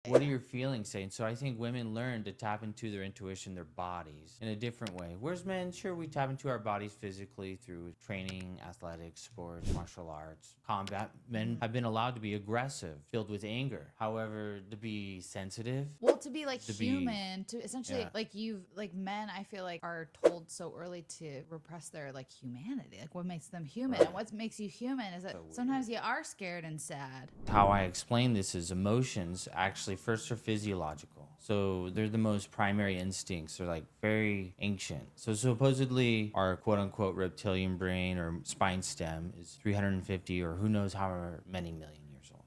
what are your feelings saying? So I think women learn to tap into their intuition, their bodies in a different way. Whereas men, sure, we tap into our bodies physically through training, athletics, sports, martial arts, combat. Men have been allowed to be aggressive, filled with anger. However, to be sensitive, Well, to be like to human, to essentially yeah. like men, I feel like are told so early to repress their like humanity. Like what makes them human, and what makes you human is that So weird. sometimes you are scared and sad. How I explain this is emotions actually first are physiological. So they're the most primary instincts. They're like very ancient. So supposedly our quote unquote reptilian brain or spine stem is 350 or who knows how many million years old.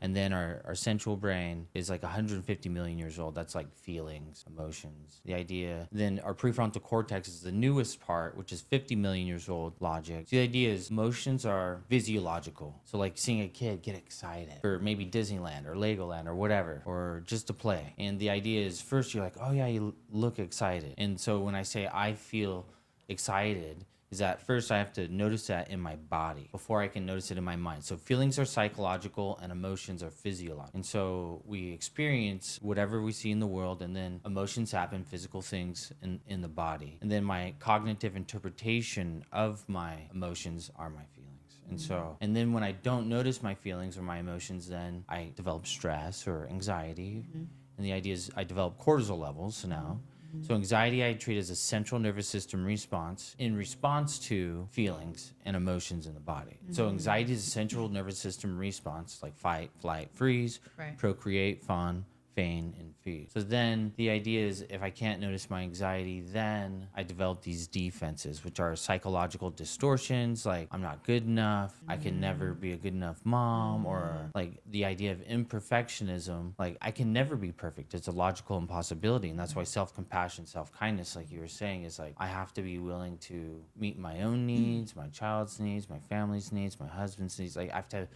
And then our central brain is like 150 million years old. That's like feelings, emotions, the idea. Then our prefrontal cortex is the newest part, which is 50 million years old, logic. So the idea is emotions are physiological. So like seeing a kid get excited for maybe Disneyland or Legoland or whatever, or just to play. And the idea is first you're like, oh yeah, you look excited. And so when I say I feel excited, is that first I have to notice that in my body before I can notice it in my mind. So feelings are psychological and emotions are physiological. And so we experience whatever we see in the world, and then emotions happen, physical things in the body. And then my cognitive interpretation of my emotions are my feelings. And so, and then when I don't notice my feelings or my emotions, then I develop stress or anxiety. And the idea is I develop cortisol levels. So now, so anxiety I treat as a central nervous system response in response to feelings and emotions in the body. So anxiety is a central nervous system response, like fight, flight, freeze, Right. procreate, fawn, feign, and feed. So then the idea is if I can't notice my anxiety, then I develop these defenses, which are psychological distortions, like I'm not good enough, I can never be a good enough mom, or like the idea of imperfectionism, like I can never be perfect. It's a logical impossibility. And that's why self-compassion, self-kindness, like you were saying, is like I have to be willing to meet my own needs, my child's needs, my family's needs, my husband's needs. Like I have to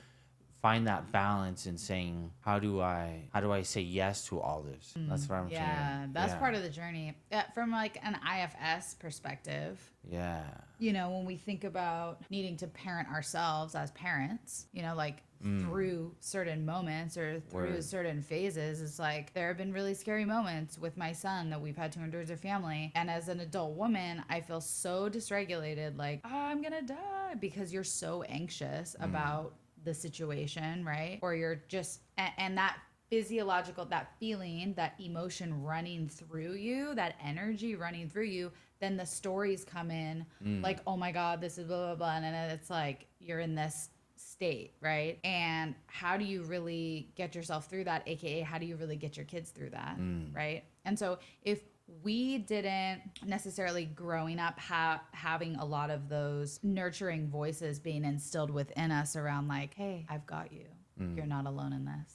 find that balance in saying how do I say yes to all this. That's what I'm saying. That's part of the journey. From like an IFS perspective, Yeah. you know, when we think about needing to parent ourselves as parents, you know, like through certain moments or through Word. certain phases, it's like there have been really scary moments with my son that we've had to endure as a family. And as an adult woman, I feel so dysregulated, like, oh, I'm gonna die, because you're so anxious about the situation, right? Or you're just, and that physiological, that feeling, that emotion running through you, that energy running through you, then the stories come in like, oh my God, this is blah, blah, blah. And then it's like, you're in this state, right? And how do you really get yourself through that? AKA, how do you really get your kids through that, right? And so if we didn't necessarily growing up having a lot of those nurturing voices being instilled within us around like, hey, I've got you. You're not alone in this.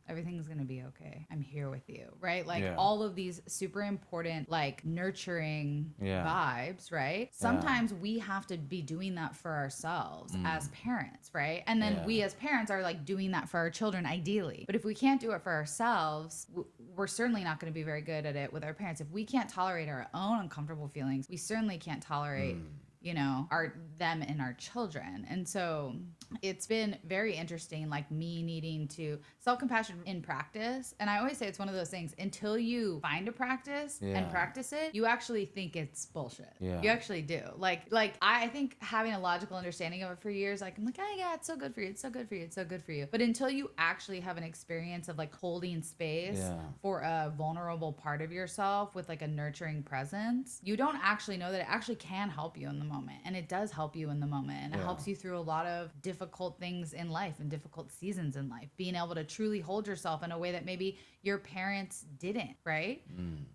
Everything's going to be okay. I'm here with you, right? Like all of these super important, like nurturing vibes, right? Sometimes we have to be doing that for ourselves as parents, right? And then we as parents are like doing that for our children ideally. But if we can't do it for ourselves, we're certainly not going to be very good at it with our parents. If we can't tolerate our own uncomfortable feelings, we certainly can't tolerate you know, them and our children. And so it's been very interesting, like me needing to self-compassion in practice. And I always say it's one of those things, until you find a practice and practice it, you actually think it's bullshit. You actually do. Like I think having a logical understanding of it for years, like I'm like, oh yeah, it's so good for you. It's so good for you. It's so good for you. But until you actually have an experience of like holding space for a vulnerable part of yourself with like a nurturing presence, you don't actually know that it actually can help you in the moment. And it does help you in the moment. And it helps you through a lot of difficult things in life and difficult seasons in life. Being able to truly hold yourself in a way that maybe your parents didn't, right?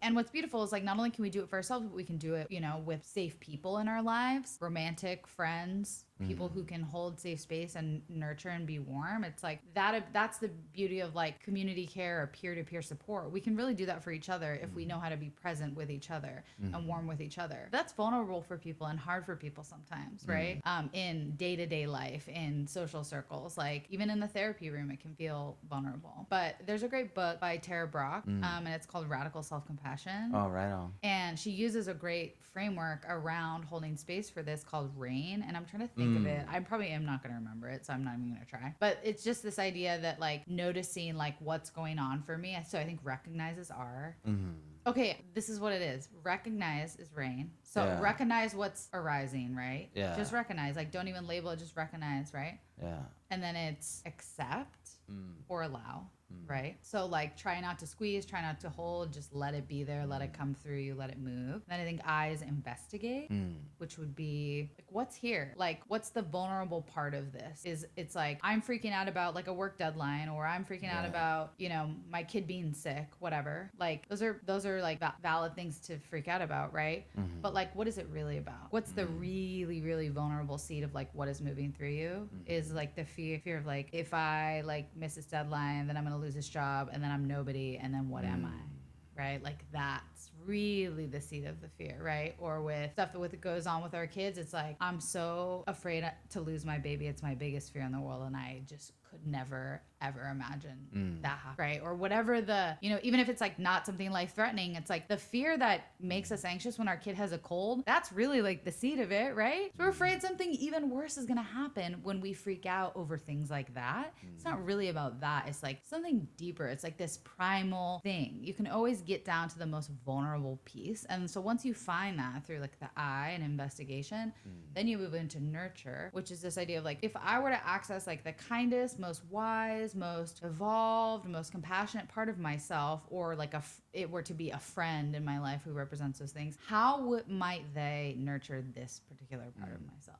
And what's beautiful is like not only can we do it for ourselves, but we can do it, you know, with safe people in our lives, romantic friends, people who can hold safe space and nurture and be warm. It's like that's the beauty of like community care or peer-to-peer support. We can really do that for each other if we know how to be present with each other and warm with each other. That's vulnerable for people and hard for people sometimes, right? In day-to-day life, in social circles, like even in the therapy room, it can feel vulnerable. But there's a great book by Tara Brach, and it's called Radical Self-Compassion. Oh, right on. And she uses a great framework around holding space for this called RAIN. And I'm trying to think of it. I probably am not going to remember it, so I'm not even going to try. But it's just this idea that like noticing like what's going on for me. So I think recognize is R. Okay, this is what it is. Recognize is RAIN. So recognize what's arising, right? Yeah. Just recognize. Like don't even label it, just recognize, right? Yeah. And then it's accept or allow. Right? So like try not to squeeze, try not to hold, just let it be there, let it come through you, let it move. Then I think I is investigate, which would be like what's here? Like what's the vulnerable part of this? It's like I'm freaking out about like a work deadline, or I'm freaking out about, you know, my kid being sick, whatever. Like those are like valid things to freak out about, right? But like what is it really about? What's the really, really vulnerable seed of like what is moving through you? Is like the fear of like if I like miss this deadline, then I'm gonna lose this job, and then I'm nobody, and then what am I, right? Like that's really the seed of the fear, right? Or with stuff that goes on with our kids, it's like I'm so afraid to lose my baby, it's my biggest fear in the world, and I just could never ever imagine that happen, right? Or whatever the, you know, even if it's like not something life threatening, it's like the fear that makes us anxious when our kid has a cold, that's really like the seed of it, right? So we're afraid something even worse is gonna happen when we freak out over things like that. It's not really about that. It's like something deeper. It's like this primal thing. You can always get down to the most vulnerable piece. And so once you find that through like the I and investigation, then you move into nurture, which is this idea of like, if I were to access like the kindest, most wise, most evolved, most compassionate part of myself, or like it were to be a friend in my life who represents those things, how might they nurture this particular part of myself?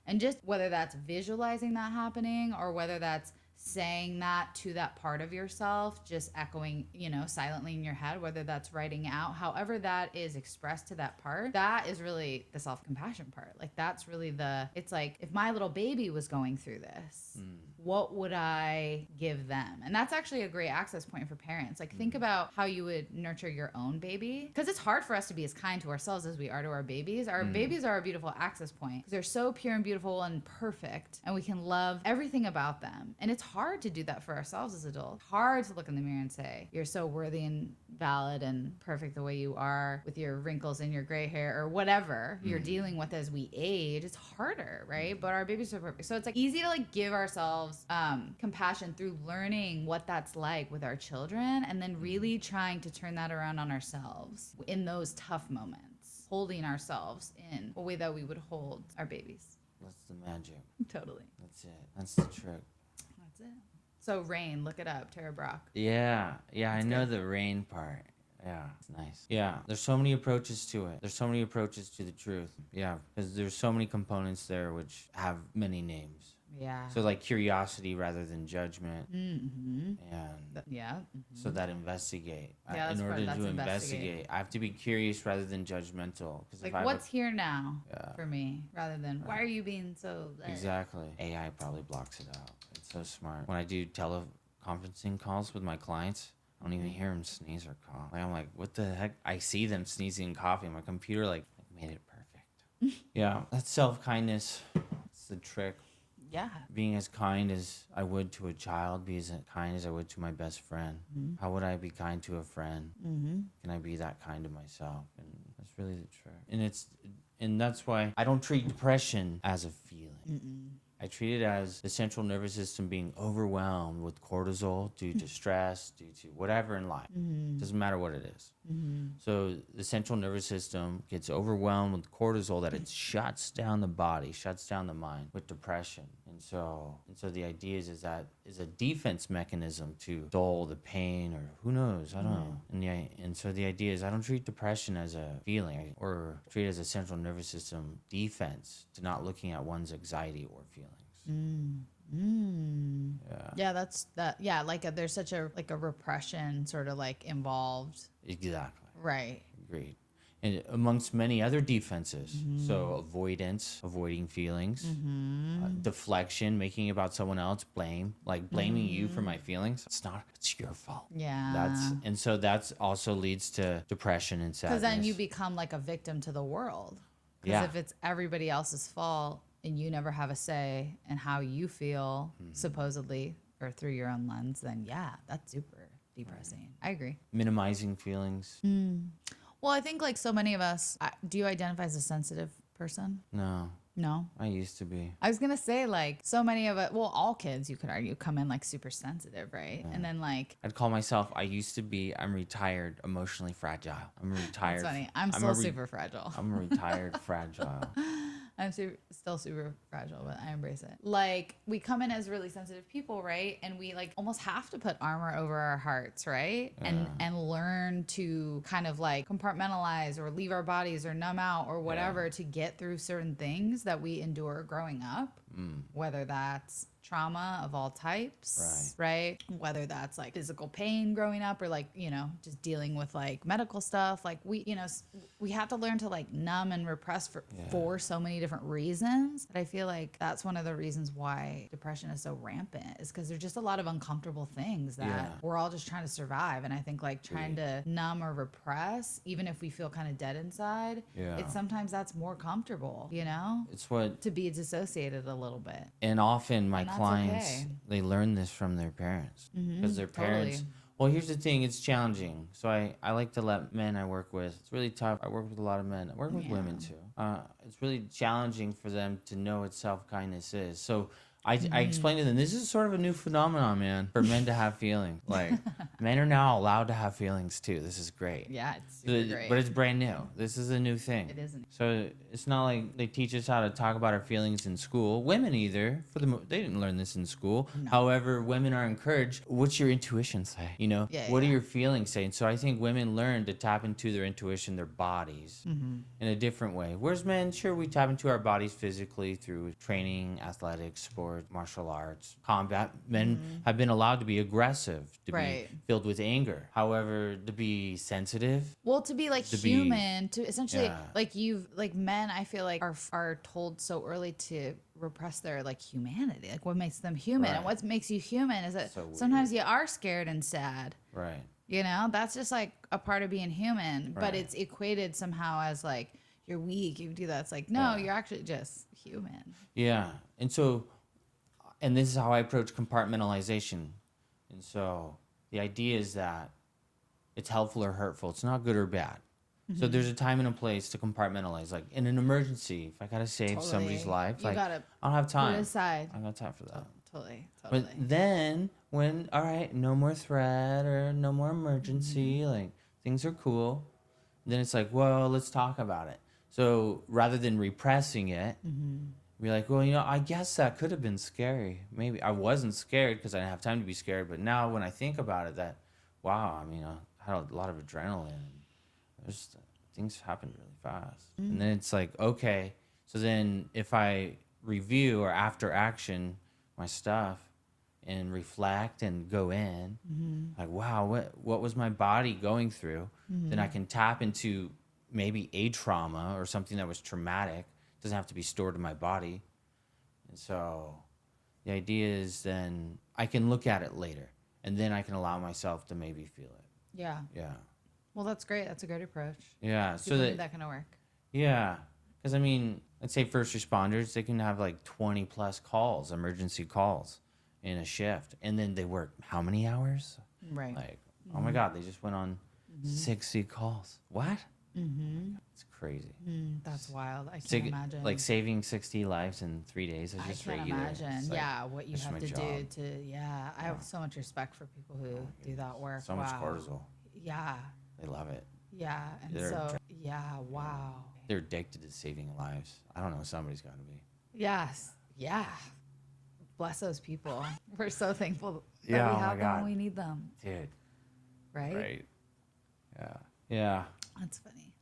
And just whether that's visualizing that happening, or whether that's saying that to that part of yourself, just echoing, you know, silently in your head, whether that's writing out, however that is expressed to that part, that is really the self-compassion part. Like that's really it's like, if my little baby was going through this, what would I give them? And that's actually a great access point for parents. Like think about how you would nurture your own baby, because it's hard for us to be as kind to ourselves as we are to our babies. Our babies are a beautiful access point because they're so pure and beautiful and perfect, and we can love everything about them. And it's hard to do that for ourselves as adults. Hard to look in the mirror and say, you're so worthy and valid and perfect the way you are, with your wrinkles and your gray hair or whatever you're dealing with as we age. It's harder, right? But our babies are perfect. So it's like easy to like give ourselves compassion through learning what that's like with our children, and then really trying to turn that around on ourselves in those tough moments, holding ourselves in a way that we would hold our babies. That's the magic. Totally. That's it. That's the trick. That's it. So RAIN, look it up, Tara Brach. Yeah. I know the rain part. Yeah, it's nice. Yeah, there's so many approaches to it. There's so many approaches to the truth. Yeah, because there's so many components there which have many names. Yeah. So like curiosity rather than judgment. And so that investigate. Yeah, In order that's to investigate, I have to be curious rather than judgmental. Like what's here now for me, rather than why are you being so... Exactly. AI probably blocks it out. It's so smart. When I do teleconferencing calls with my clients, I don't even hear them sneeze or cough. Like, I'm like, what the heck? I see them sneezing and coughing. My computer like made it perfect. Yeah, that's self-kindness. It's the trick. Yeah. Being as kind as I would to a child, be as kind as I would to my best friend. How would I be kind to a friend? Can I be that kind to myself? And that's really the trick. And that's why I don't treat depression as a feeling. I treat it as the central nervous system being overwhelmed with cortisol due to stress, due to whatever in life. Doesn't matter what it is. So the central nervous system gets overwhelmed with cortisol that it shuts down the body, shuts down the mind with depression. And so the idea is that is a defense mechanism to dull the pain, or who knows, I don't know. And so the idea is I don't treat depression as a feeling, or treat it as a central nervous system defense to not looking at one's anxiety or feelings. Yeah, that's that. Yeah, like there's such a repression sort of like involved. Exactly. Right. Agreed. And amongst many other defenses, so avoidance, avoiding feelings, deflection, making about someone else, blame, like blaming you for my feelings. It's your fault. Yeah. That's also leads to depression and sadness. Because then you become like a victim to the world. Because Yeah. if it's everybody else's fault and you never have a say in how you feel, supposedly, or through your own lens, then yeah, that's super depressing. I agree. Minimizing feelings. Well, I think like so many of us, do you identify as a sensitive person? No, No. I used to be. I was gonna say like so many of it. Well, all kids, you could argue, come in like super sensitive, right? And then like I'd call myself, I used to be, I'm retired, emotionally fragile. I'm retired. it's funny. I'm a still re- super fragile. I'm a retired fragile. I'm still super fragile, but I embrace it. Like we come in as really sensitive people, right? And we like almost have to put armor over our hearts, right? And learn to kind of like compartmentalize or leave our bodies or numb out or whatever to get through certain things that we endure growing up. Whether that's trauma of all types, right? Whether that's like physical pain growing up or like, you know, just dealing with like medical stuff. Like we, you know, we have to learn to like numb and repress for so many different reasons. But I feel like that's one of the reasons why depression is so rampant is because there's just a lot of uncomfortable things that we're all just trying to survive. And I think like trying to numb or repress, even if we feel kind of dead inside, it's sometimes that's more comfortable, you know? It's what, To be dissociated a little bit. and often my And that's clients, okay. they learn this from their parents because their parents, totally. well, here's the thing, it's challenging. So I like to let men I work with, it's really tough. I work with a lot of men. I work with women too. It's really challenging for them to know what self-kindness is. So I explained to them, this is sort of a new phenomenon, man, for men to have feelings. Like, men are now allowed to have feelings too. This is great. Yeah, it's super great. But it's brand new. This is a new thing. It isn't. So it's not like they teach us how to talk about our feelings in school. Women either. They didn't learn this in school. No. However, women are encouraged. What's your intuition say? You know, what are your feelings saying? So I think women learn to tap into their intuition, their bodies, in a different way. Whereas men, sure, we tap into our bodies physically through training, athletics, sports, martial arts, combat. Men have been allowed to be aggressive, to be filled with anger. However, to be sensitive. Well, to be like human, to essentially Yeah. like men, I feel like are told so early to repress their like humanity, like what makes them human, and what makes you human is that So sometimes you are scared and sad. Right. You know, that's just like a part of being human, but Right. it's equated somehow as like you're weak. You do that. It's like no, you're actually just human. Yeah. And so, and this is how I approach compartmentalization. And so the idea is that it's helpful or hurtful. It's not good or bad. So there's a time and a place to compartmentalize. Like in an emergency, if I got to save somebody's life, You like gotta I don't have time. put it aside. I don't have time for that. Totally. But then when, all right, no more threat or no more emergency, like things are cool, then it's like, well, let's talk about it. So rather than repressing it, be like, well, you know, I guess that could have been scary. Maybe I wasn't scared because I didn't have time to be scared. But now when I think about it, that, wow, I mean, I had a lot of adrenaline. There's things happened really fast. And then it's like, okay, so then if I review or after action my stuff and reflect and go in, like, wow, what was my body going through? Then I can tap into maybe a trauma or something that was traumatic. It doesn't have to be stored in my body. And so the idea is then I can look at it later and then I can allow myself to maybe feel it. Yeah. Yeah. Well, that's great. That's a great approach. Yeah. So that kind of work. Yeah. Because, I mean, let's say first responders, they can have like 20 plus calls, emergency calls in a shift. And then they work how many hours? Right. Like, oh my God, they just went on 60 calls. What? It's crazy. That's wild. I can't imagine. Like saving 60 lives in 3 days is I just can't regular. imagine. It's like, Yeah, what you that's have my to do job. to. Yeah, I have so much respect for people who do that work. So much cortisol. Yeah. They love it. Yeah, and They're so yeah, wow. They're addicted to saving lives. I don't know. Somebody's got to be. Yes. Yeah. Bless those people. We're so thankful that Yeah, oh we my have them God. when we need them. Dude. Right? Right. Yeah. Yeah. That's funny.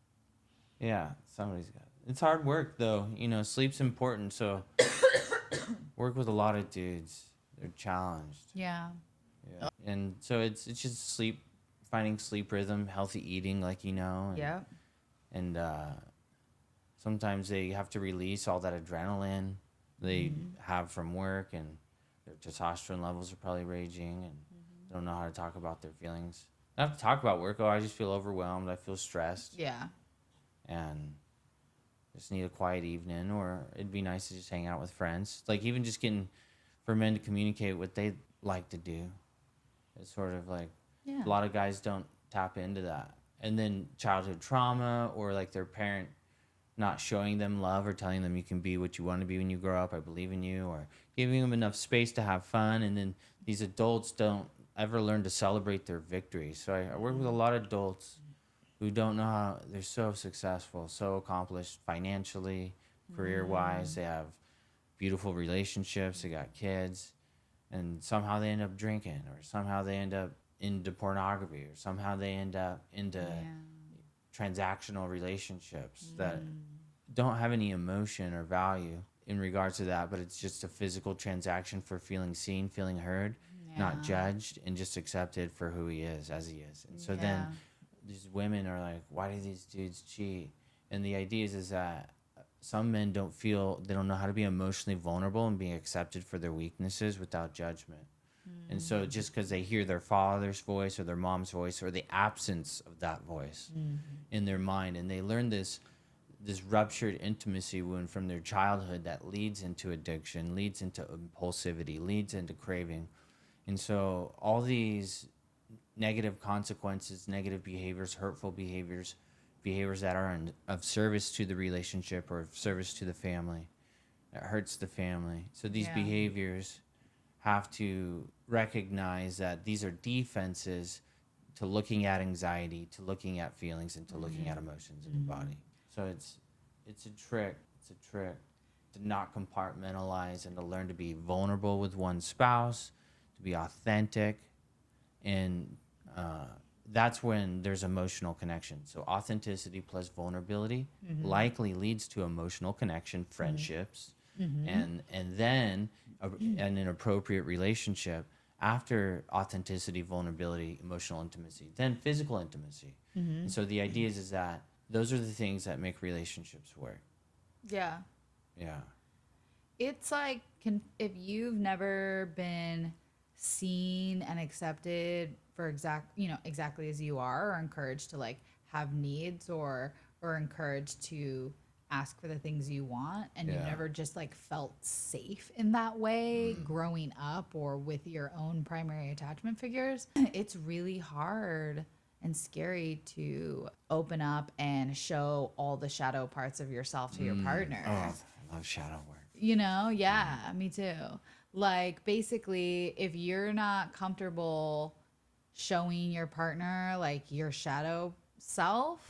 Yeah. Somebody's got it. It's hard work, though. You know, sleep's important. So work with a lot of dudes. They're challenged. Yeah. Yeah. And so it's just sleep, finding sleep rhythm, healthy eating, like, you know. And, Yeah. And sometimes they have to release all that adrenaline they have from work, and their testosterone levels are probably raging, and they don't know how to talk about their feelings. Not have to talk about work. Oh, I just feel overwhelmed. I feel stressed. Yeah. And just need a quiet evening, or it'd be nice to just hang out with friends. Like even just getting for men to communicate what they like to do. It's sort of like Yeah. a lot of guys don't tap into that. And then childhood trauma, or like their parent not showing them love or telling them you can be what you want to be when you grow up, I believe in you, or giving them enough space to have fun. And then these adults don't ever learn to celebrate their victories. So I work with a lot of adults who don't know how they're so successful, so accomplished financially, career wise. They have beautiful relationships, they got kids, and somehow they end up drinking, or somehow they end up into pornography, or somehow they end up into transactional relationships that don't have any emotion or value in regards to that, but it's just a physical transaction for feeling seen, feeling heard, not judged, and just accepted for who he is as he is. And so then these women are like, why do these dudes cheat? And the idea is that some men don't know how to be emotionally vulnerable and being accepted for their weaknesses without judgment. And so just because they hear their father's voice or their mom's voice or the absence of that voice in their mind, and they learn this ruptured intimacy wound from their childhood that leads into addiction, leads into impulsivity, leads into craving. And so all these negative consequences, negative behaviors, hurtful behaviors that are of service to the relationship or of service to the family, that hurts the family. So these behaviors have to recognize that these are defenses to looking at anxiety, to looking at feelings, and to looking at emotions in the body. So it's a trick. It's a trick to not compartmentalize and to learn to be vulnerable with one's spouse, to be authentic, and that's when there's emotional connection. So authenticity plus vulnerability likely leads to emotional connection, friendships, and then an appropriate relationship. After authenticity, vulnerability, emotional intimacy, then physical intimacy. And so the idea is that those are the things that make relationships work. Yeah. Yeah. It's like, if you've never been seen and accepted for exactly as you are, or encouraged to like have needs, or encouraged to ask for the things you want, and you've never just like felt safe in that way growing up or with your own primary attachment figures, it's really hard and scary to open up and show all the shadow parts of yourself to your partner. Oh, I love shadow work. Me too. Like basically, if you're not comfortable showing your partner like your shadow self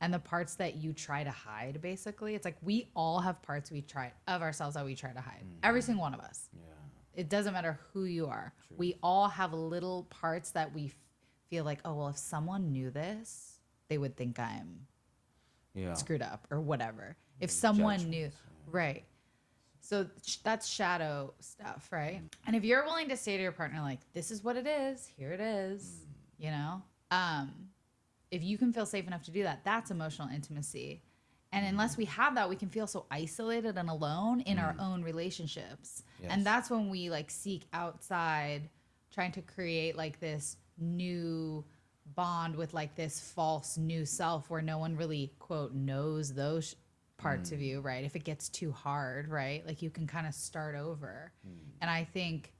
and the parts that you try to hide, basically, it's like we all have parts of ourselves that we try to hide. Every single one of us. Yeah. It doesn't matter who you are. True. We all have little parts that we feel like, oh, well, if someone knew this, they would think I'm screwed up or whatever. If someone knew, right. So that's shadow stuff, right? And if you're willing to say to your partner, like, this is what it is, here it is, if you can feel safe enough to do that, that's emotional intimacy. And unless we have that, we can feel so isolated and alone in our own relationships. Yes. And that's when we like seek outside, trying to create like this new bond with like this false new self where no one really, quote, knows those parts of you, right? If it gets too hard, right? Like you can kind of start over. And I think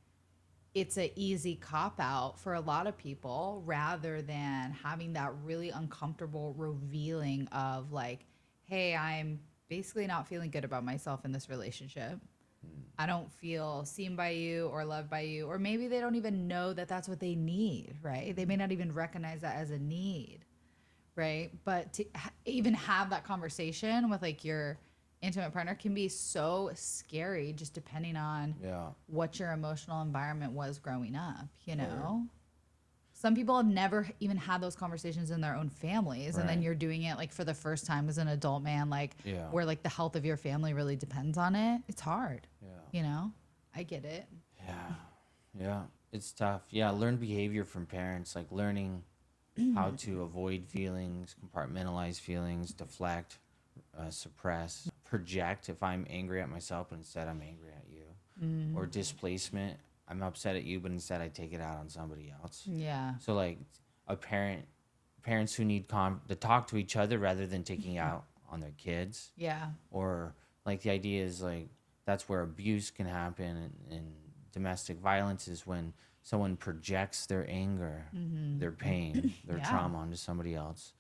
it's an easy cop out for a lot of people, rather than having that really uncomfortable revealing of like, hey, I'm basically not feeling good about myself in this relationship. I don't feel seen by you or loved by you. Or maybe they don't even know that that's what they need, right? They may not even recognize that as a need, right? But to even have that conversation with like your intimate partner can be so scary, just depending on what your emotional environment was growing up, Some people have never even had those conversations in their own families, and then you're doing it like for the first time as an adult man, like where like the health of your family really depends on it. It's hard. I get it. Yeah, it's tough. Learn behavior from parents, like learning how to avoid feelings, compartmentalize feelings, deflect, suppress, project if I'm angry at myself, but instead I'm angry at you. Or displacement, I'm upset at you, but instead I take it out on somebody else. So like parents who need to talk to each other rather than taking out on their kids. Yeah. Or like the idea is like that's where abuse can happen, and domestic violence is when someone projects their anger, their pain, their Yeah. trauma onto somebody else,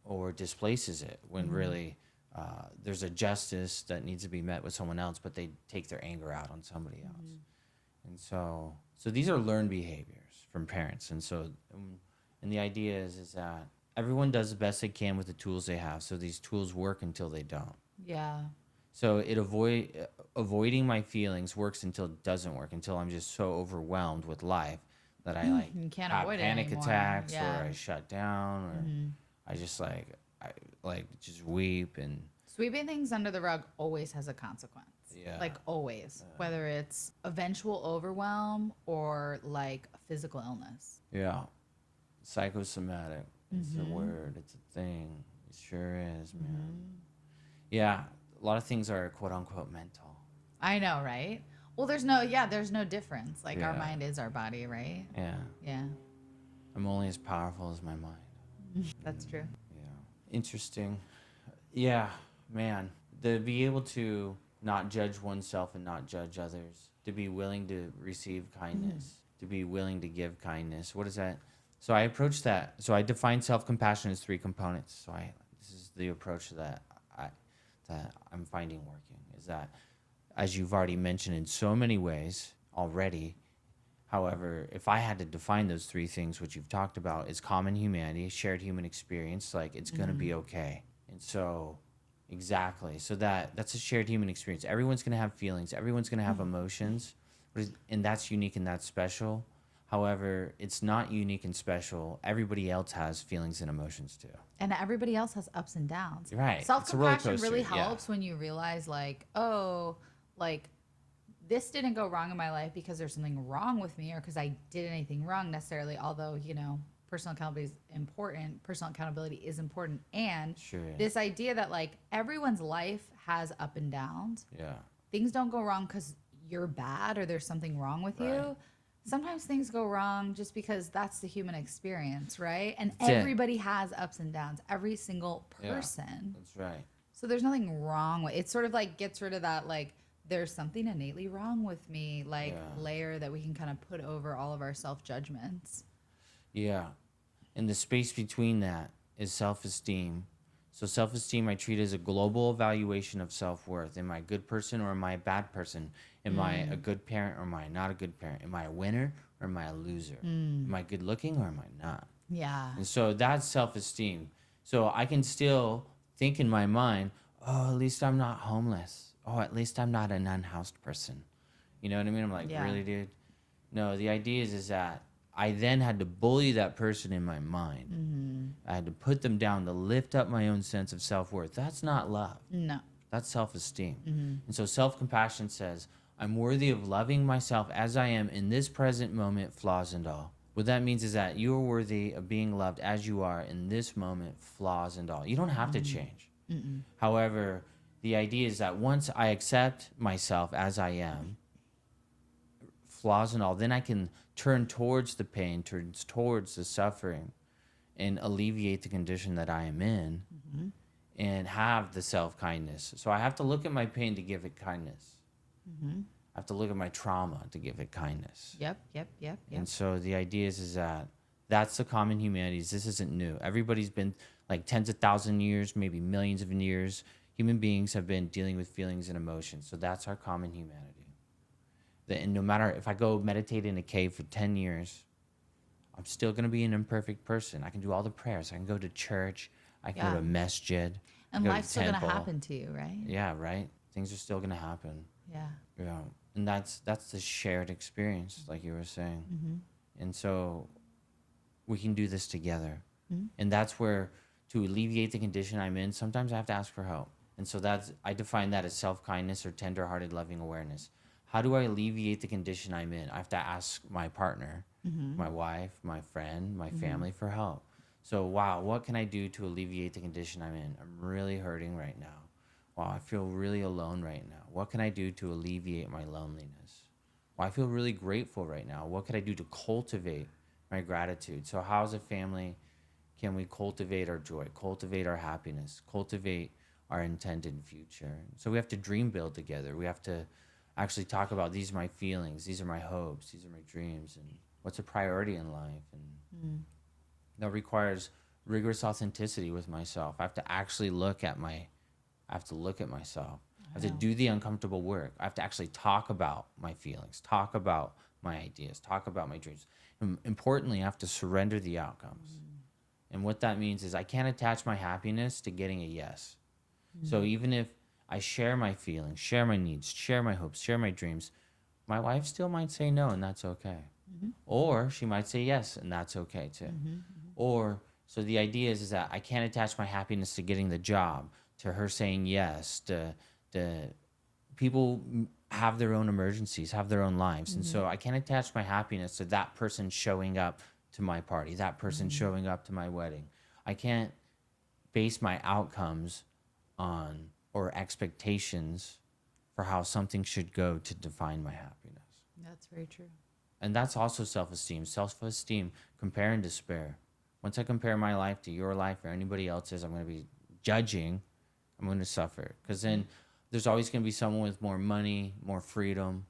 or displaces it when really there's a justice that needs to be met with someone else, but they take their anger out on somebody else. And so these are learned behaviors from parents. And so and the idea is that everyone does the best they can with the tools they have, so these tools work until they don't. Yeah. So avoiding my feelings works until it doesn't work, until I'm just so overwhelmed with life that I like You can't have avoid it panic anymore. attacks, Yeah. or I shut down, or I just just weep. And Sweeping things under the rug always has a consequence. Yeah. Like always, whether it's eventual overwhelm or like a physical illness. yeah, psychosomatic. It's a word. It's a thing. It sure is, man. Yeah, a lot of things are quote unquote mental. I know, right? Well, there's no difference. Like our Yeah. mind is our body, right? Yeah, Yeah, I'm only as powerful as my mind. that's true. Yeah. Interesting. Yeah, man. To be able to not judge oneself and not judge others, to be willing to receive kindness, to be willing to give kindness. What is that? So I approach that. So I define self-compassion as 3 components. So this is the approach that I'm finding working, is that, as you've already mentioned in so many ways already. However, if I had to define those 3 things, which you've talked about, is common humanity, shared human experience, like it's going to be okay. And so, exactly. So that's a shared human experience. Everyone's going to have feelings. Everyone's going to have emotions. And that's unique and that's special. However, it's not unique and special. Everybody else has feelings and emotions too. And everybody else has ups and downs. Right. It's a Self-compassion roller really coaster, yeah. helps when you realize like, oh, like this didn't go wrong in my life because there's something wrong with me or because I did anything wrong necessarily. Although, personal accountability is important. Personal accountability is important. And Sure is. this idea that like everyone's life has up and downs. Yeah. Things don't go wrong because you're bad or there's something wrong with Right. you. Sometimes things go wrong just because that's the human experience, right? And That's it. everybody has ups and downs, every single person. That's right. So there's nothing wrong with it. Sort of like gets rid of that, like, there's something innately wrong with me, like layer that we can kind of put over all of our self judgments. Yeah. And the space between that is self-esteem. So self-esteem I treat as a global evaluation of self-worth. Am I a good person or am I a bad person? Am I a good parent or am I not a good parent? Am I a winner or am I a loser? Am I good looking or am I not? Yeah. And so that's self-esteem. So I can still think in my mind, oh, at least I'm not homeless. Oh, at least I'm not an unhoused person. You know what I mean? I'm like, Yeah. really, dude? No, the idea is that I then had to bully that person in my mind. I had to put them down to lift up my own sense of self-worth. That's not love. No. That's self-esteem. And so self-compassion says, I'm worthy of loving myself as I am in this present moment, flaws and all. What that means is that you are worthy of being loved as you are in this moment, flaws and all. You don't have to change. However, the idea is that once I accept myself as I am, flaws and all, then I can turn towards the pain, turn towards the suffering, and alleviate the condition that I am in, and have the self-kindness. So I have to look at my pain to give it kindness. I have to look at my trauma to give it kindness. Yep. And so the idea is that that's the common humanities. This isn't new. Everybody's been like tens of thousands of years, maybe millions of years. Human beings have been dealing with feelings and emotions. So that's our common humanity. And no matter if I go meditate in a cave for 10 years, I'm still going to be an imperfect person. I can do all the prayers. I can go to church. I can go to a masjid. And go to life's still going to temple. happen to you, right? Yeah, right? Things are still going to happen. Yeah. Yeah. And that's the shared experience, like you were saying. And so we can do this together. And that's where, to alleviate the condition I'm in, sometimes I have to ask for help. And so I define that as self-kindness or tender-hearted loving awareness. How do I alleviate the condition I'm in? I have to ask my partner, my wife, my friend, my family for help. So, wow, what can I do to alleviate the condition I'm in? I'm really hurting right now. Wow, I feel really alone right now. What can I do to alleviate my loneliness? Wow, I feel really grateful right now. What could I do to cultivate my gratitude? So how as a family can we cultivate our joy, cultivate our happiness, cultivate our intended future? So we have to dream build together. We have to actually talk about, these are my feelings, these are my hopes, these are my dreams, and what's a priority in life. And that requires rigorous authenticity with myself. I have to actually look at myself. I have to do the uncomfortable work. I have to actually talk about my feelings, talk about my ideas, talk about my dreams. And importantly, I have to surrender the outcomes. And what that means is I can't attach my happiness to getting a yes. So even if I share my feelings, share my needs, share my hopes, share my dreams, my wife still might say no, and that's okay. Or she might say yes, and that's okay too. Or, so the idea is that I can't attach my happiness to getting the job, to her saying yes, to people have their own emergencies, have their own lives. And so I can't attach my happiness to that person showing up to my party, that person showing up to my wedding. I can't base my outcomes on, or expectations for how something should go to define my happiness. That's very true. And that's also self-esteem. Self-esteem, compare and despair. Once I compare my life to your life or anybody else's, I'm going to be judging. I'm going to suffer. Because then there's always going to be someone with more money, more freedom.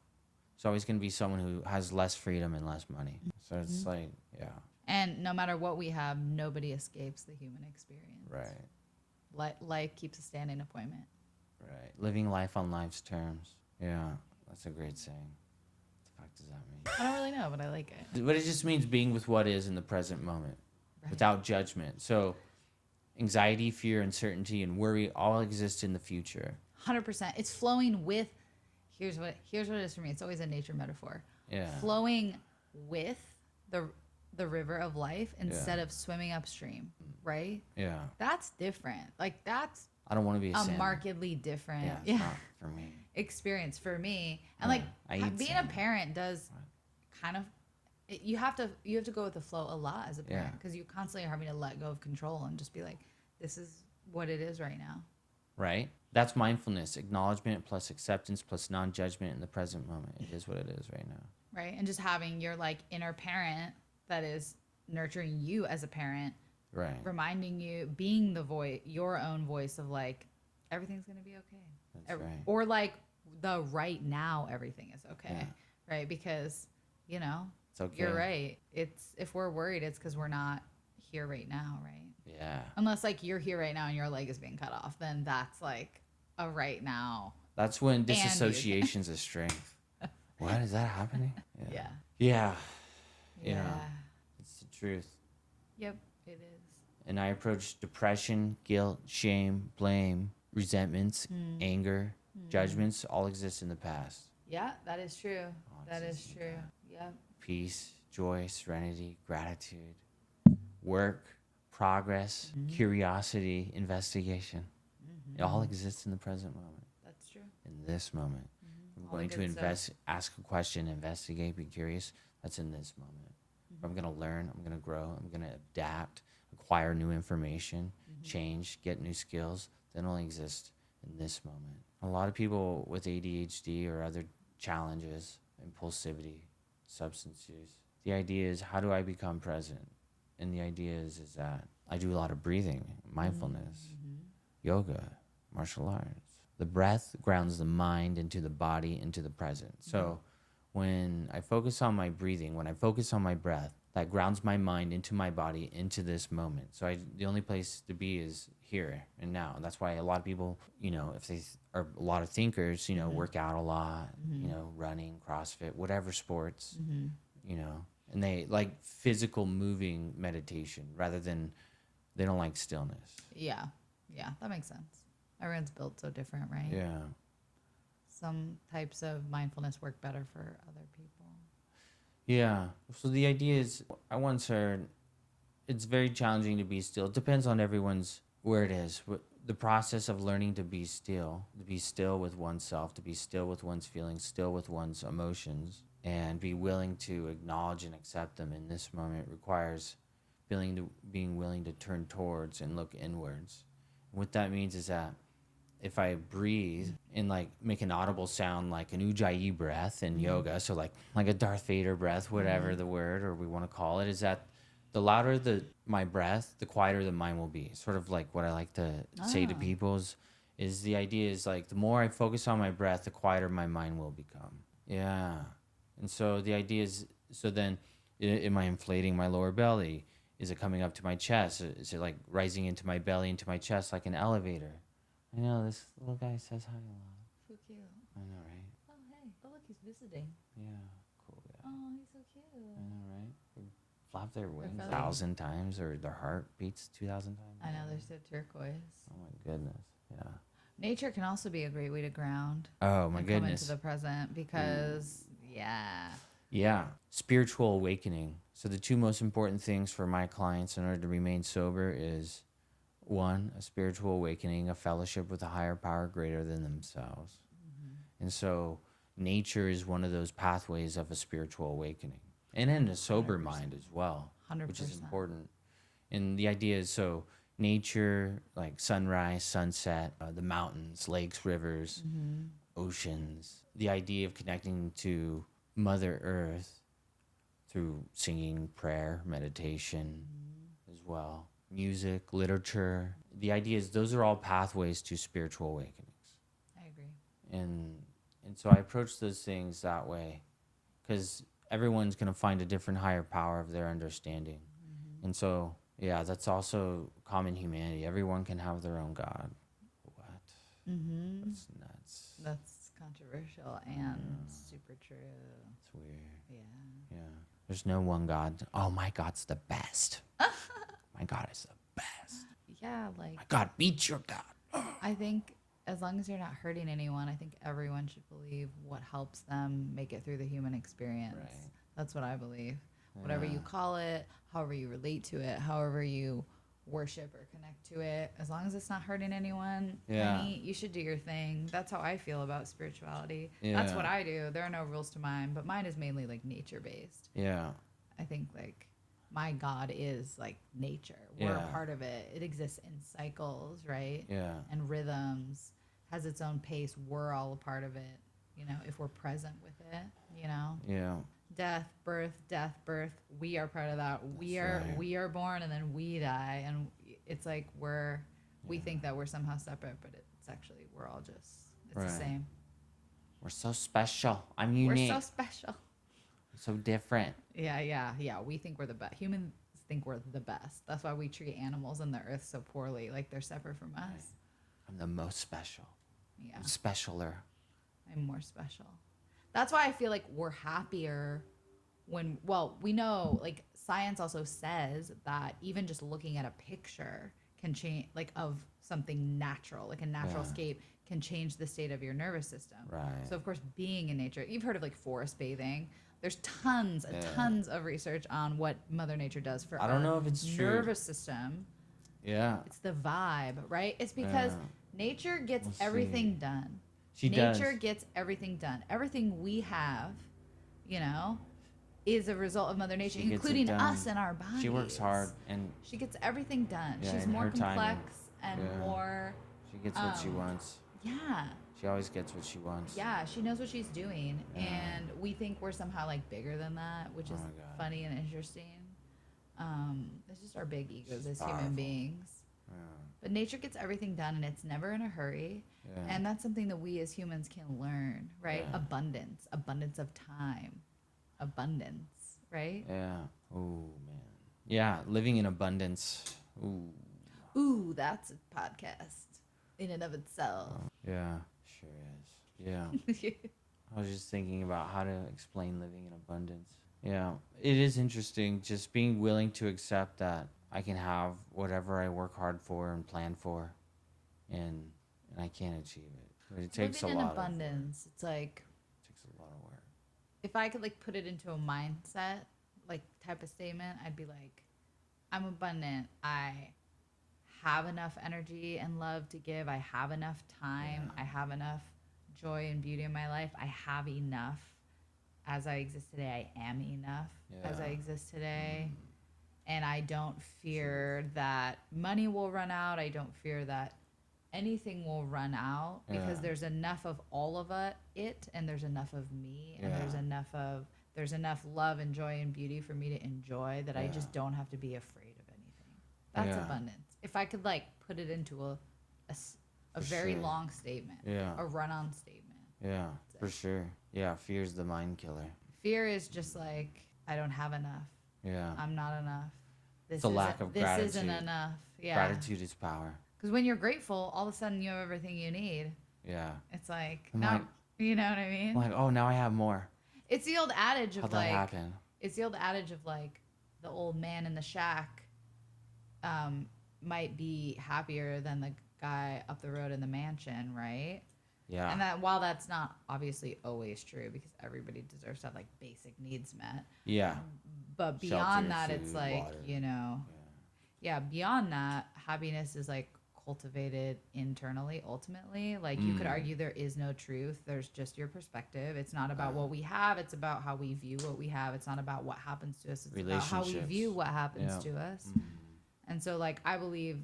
There's always going to be someone who has less freedom and less money. So it's like, yeah. And no matter what we have, nobody escapes the human experience. Right. Life keeps a standing appointment. Right. Living life on life's terms. Yeah. That's a great saying. What the fuck does that mean? I don't really know, but I like it. But it just means being with what is in the present moment, without judgment. So anxiety, fear, uncertainty, and worry all exist in the future. 100%. It's flowing with, here's what it is for me. It's always a nature metaphor. Yeah. Flowing with the river of life instead of swimming upstream, right? Yeah. That's different. Like, that's I don't want to be a salmon. Markedly different It's not for me. experience for me. And like being salmon. a parent does kind of, you have to go with the flow a lot as a parent, because you constantly are having to let go of control and just be like, this is what it is right now. Right? That's mindfulness, acknowledgement plus acceptance plus non-judgment in the present moment. It is what it is right now. Right? And just having your like inner parent that is nurturing you as a parent, right? Reminding you, being the voice, your own voice of like, everything's going to be okay. That's right. Or like the right now, everything is okay. Yeah. Right? Because, you know, it's okay. You're right. It's, if we're worried, it's because we're not here right now, right? Yeah. Unless like you're here right now and your leg is being cut off, then that's like a right now. That's when disassociation's a strength. What is that happening? Yeah. Yeah. It's the truth. Yep, it is. And I approach depression, guilt, shame, blame, resentments, anger, judgments all exist in the past. Yeah, that is true. That is true. Yep. Peace, joy, serenity, gratitude, work, progress, curiosity, investigation. It all exists in the present moment. That's true. In this moment. I'm going to ask a question, investigate, be curious. That's in this moment. I'm going to learn, I'm going to grow, I'm going to adapt, acquire new information, change, get new skills. That only exist in this moment. A lot of people with ADHD or other challenges, impulsivity, substance use, the idea is, how do I become present? And the idea is that I do a lot of breathing, mindfulness, yoga, martial arts. The breath grounds the mind into the body, into the present. So when I focus on my breathing, when I focus on my breath, that grounds my mind into my body, into this moment. So the only place to be is here and now. And that's why a lot of people, you know, if they are a lot of thinkers, you know, work out a lot, you know, running, CrossFit, whatever sports, you know, and they like physical moving meditation rather than, they don't like stillness. Yeah. Yeah, that makes sense. Everyone's built so different, right? Yeah. Some types of mindfulness work better for other people. Yeah. So the idea is, I once heard, it's very challenging to be still. It depends on everyone's, where it is. The process of learning to be still with oneself, to be still with one's feelings, still with one's emotions, and be willing to acknowledge and accept them in this moment requires being willing to turn towards and look inwards. And what that means is that if I breathe and like make an audible sound like an ujjayi breath in yoga, so like a Darth Vader breath, whatever the word or we want to call it, is that the louder my breath, the quieter the mind will be. Sort of like what I like to say to people is the idea is like the more I focus on my breath, the quieter my mind will become. Yeah. And so the idea is, so then am I inflating my lower belly? Is it coming up to my chest? Is it like rising into my belly, into my chest like an elevator? I know this little guy says hi a lot. So cute. I know, right? Oh, hey. Oh, look, he's visiting. Yeah, cool guy. Oh, he's so cute. I know, right? They flap their wings feathers. 1,000 times, or their heart beats 2,000 times. I know, they're so turquoise. Oh my goodness, yeah. Nature can also be a great way to ground. Oh my and goodness. Come into the present because, Yeah, spiritual awakening. So the two most important things for my clients in order to remain sober is, one, a spiritual awakening, a fellowship with a higher power greater than themselves. And so nature is one of those pathways of a spiritual awakening, and in a sober 100%. mind as well, 100%. which is important. And the idea is, so nature, like sunrise, sunset, the mountains, lakes, rivers, oceans, the idea of connecting to Mother Earth through singing, prayer, meditation as well, music, literature. The idea is those are all pathways to spiritual awakenings. I agree. And so I approach those things that way because everyone's going to find a different higher power of their understanding. And so, yeah, that's also common humanity. Everyone can have their own God. What? That's nuts. That's controversial and super true. It's weird. Yeah. Yeah. There's no one God. Oh, my God's the best. My God is the best. Yeah, like, My God beats your God. I think as long as you're not hurting anyone, I think everyone should believe what helps them make it through the human experience. Right. That's what I believe. Whatever you call it, however you relate to it, however you worship or connect to it, as long as it's not hurting anyone, honey, you should do your thing. That's how I feel about spirituality. That's what I do. There are no rules to mine, but mine is mainly like nature based. Yeah. I think like my God is like nature. We're a part of it. It exists in cycles, right? Yeah. And rhythms, has its own pace. We're all a part of it, you know, if we're present with it, you know? Yeah. Death, birth. We are part of that. We are born and then we die. And it's like we think that we're somehow separate, but it's actually, we're all just, it's the same. We're so special. I'm unique. We're so special. So different. Yeah. We think we're the best. Humans think we're the best. That's why we treat animals and the earth so poorly. Like they're separate from us. I'm the most special. Yeah. I'm specialer. I'm more special. That's why I feel like we're happier when, well, we know, like science also says that even just looking at a picture can change, like of something natural, like a natural escape can change the state of your nervous system. Right. So of course, being in nature, you've heard of like forest bathing. There's tons of research on what Mother Nature does for I don't know if it's true. nervous system. Yeah. It's the vibe, right? It's because nature gets We'll everything done. Nature gets everything done. Everything we have, you know, is a result of Mother Nature, including us and our bodies. She works hard and she gets everything done. Yeah, She's in more her timing. complex and more. she gets what she wants. Yeah. She always gets what she wants. Yeah, she knows what she's doing, and we think we're somehow like bigger than that, which is my God. funny and interesting. It's just our big egos as human beings. Yeah. But nature gets everything done, and it's never in a hurry. Yeah. And that's something that we as humans can learn, right? Yeah. Abundance of time, abundance, right? Yeah. Oh man. Yeah, living in abundance. Ooh. Ooh, that's a podcast in and of itself. Yeah, sure is. Yeah. I was just thinking about how to explain living in abundance. Yeah, it is interesting just being willing to accept that I can have whatever I work hard for and plan for, and I can achieve it. But it takes Living a in lot abundance, it's like, it takes a lot of work. if I could like put it into a mindset, like type of statement, I'd be like, I'm abundant. I have enough energy and love to give. I have enough time. I have enough joy and beauty in my life. I have enough. As I exist today, I am enough as I exist today. And I don't fear that money will run out. I don't fear that anything will run out because there's enough of all of it and there's enough of me and there's enough of there's enough love and joy and beauty for me to enjoy that I just don't have to be afraid of anything. That's abundance. If I could like put it into a very long statement, a run-on statement. Yeah, for sure. Yeah, fear's the mind killer. Fear is just like, I don't have enough. Yeah. I'm not enough. It's a lack of gratitude. This isn't enough. Yeah. Gratitude is power. Because when you're grateful, all of a sudden you have everything you need. Yeah. It's like, you know what I mean? I'm like, oh, now I have more. It's the old adage of How'd like, that happen? it's the old adage of like, the old man in the shack might be happier than the guy up the road in the mansion, right? Yeah. And that while that's not obviously always true because everybody deserves to have like basic needs met. Yeah. But beyond Shelter, that, food, it's like, water. you know, beyond that, happiness is like cultivated internally, ultimately. Like you could argue there is no truth. There's just your perspective. It's not about what we have. It's about how we view what we have. It's not about what happens to us. It's about how we view what happens to us. And so like, I believe